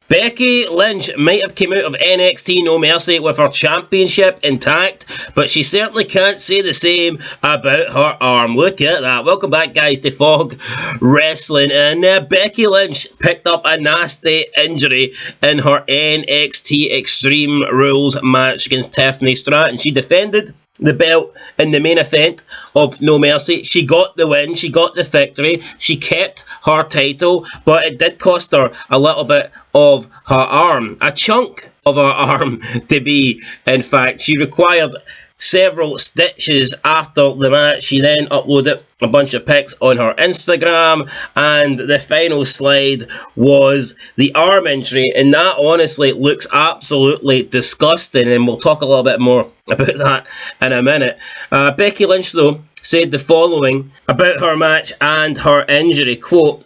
Becky Lynch might have come out of NXT No Mercy with her championship intact, but she certainly can't say the same about her arm. Look at that. Welcome back, guys, to Fog Wrestling. And Becky Lynch picked up a nasty injury in her NXT Extreme Rules match against Tiffany Stratton. She defended the belt in the main event of No Mercy. She got the win, she got the victory, she kept her title, but it did cost her a little bit of her arm, a chunk of her arm to be, in fact. She required several stitches after the match. She then uploaded a bunch of pics on her Instagram, and the final slide was the arm injury, and that honestly looks absolutely disgusting, and we'll talk a little bit more about that in a minute. Becky Lynch, though, said the following about her match and her injury, quote,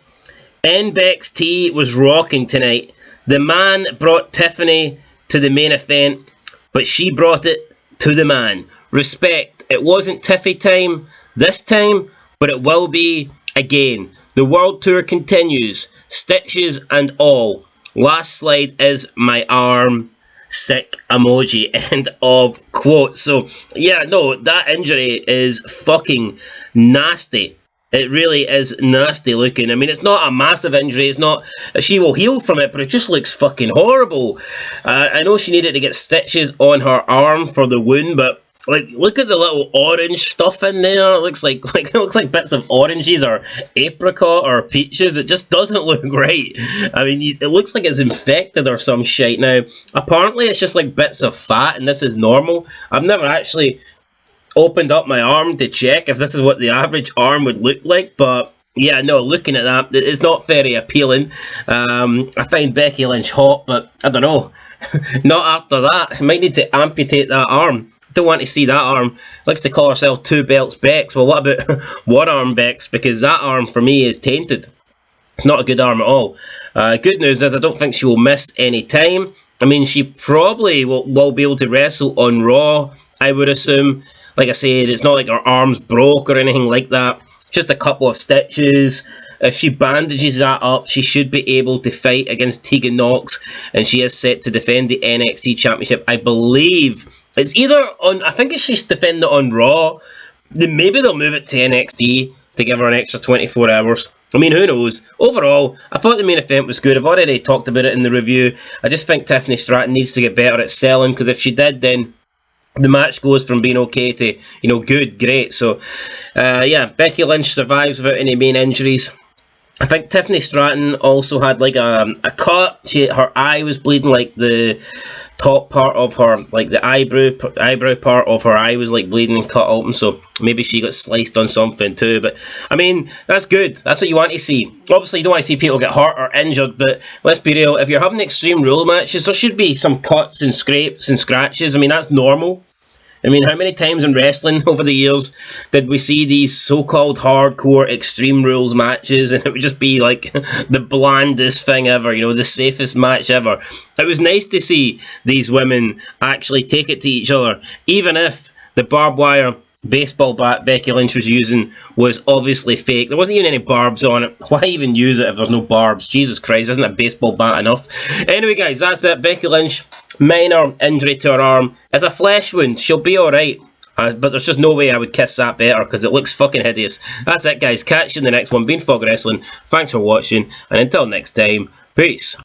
"NXT was rocking tonight. The man brought Tiffany to the main event, but she brought it to the man. Respect. It wasn't Tiffy time this time, but it will be again. The world tour continues. Stitches and all. Last slide is my arm. Sick emoji." End of quote. So, yeah, no, that injury is fucking nasty. It really is nasty looking. I mean, it's not a massive injury. It's not... She will heal from it, but it just looks fucking horrible. I know she needed to get stitches on her arm for the wound, but like, look at the little orange stuff in there. It looks like it looks like bits of oranges or apricot or peaches. It just doesn't look right. I mean, it looks like it's infected or some shit. Now, apparently, it's just like bits of fat, and this is normal. I've never actually opened up my arm to check if this is what the average arm would look like, but yeah, no, looking at that, it's not very appealing. I find Becky Lynch hot, but I don't know, not after that. I might need to amputate that arm. I don't want to see that arm. Likes to call herself Two Belts Bex. Well, what about One Arm Bex? Because that arm for me is tainted. It's not a good arm at all. Good news is I don't think she will miss any time. I mean, she probably will be able to wrestle on Raw, I would assume. Like I said, it's not like her arm's broke or anything like that. Just a couple of stitches. If she bandages that up, she should be able to fight against Tegan Nox. And she is set to defend the NXT Championship. I believe it's either on... I think it's she's defending it on Raw. Then maybe they'll move it to NXT to give her an extra 24 hours. I mean, who knows? Overall, I thought the main event was good. I've already talked about it in the review. I just think Tiffany Stratton needs to get better at selling, because if she did, then the match goes from being okay to, you know, good, great. So, yeah, Becky Lynch survives without any main injuries. I think Tiffany Stratton also had like a cut. Her eye was bleeding, like the top part of her, like the eyebrow part of her eye was like bleeding and cut open. So maybe she got sliced on something too. But I mean, that's good. That's what you want to see. Obviously, you don't want to see people get hurt or injured. But let's be real. If you're having Extreme Rule matches, there should be some cuts and scrapes and scratches. I mean, that's normal. I mean, how many times in wrestling over the years did we see these so-called hardcore Extreme Rules matches, and it would just be like the blandest thing ever, you know, the safest match ever. It was nice to see these women actually take it to each other, even if the barbed wire baseball bat Becky Lynch was using was obviously fake. There wasn't even any barbs on it. Why even use it if there's no barbs? Jesus Christ, isn't a baseball bat enough? Anyway, guys, that's it. Becky Lynch, minor injury to her arm. It's a flesh wound. She'll be alright. But there's just no way I would kiss that better, because it looks fucking hideous. That's it, guys. Catch you in the next one. Been Fog Wrestling. Thanks for watching, and until next time, peace.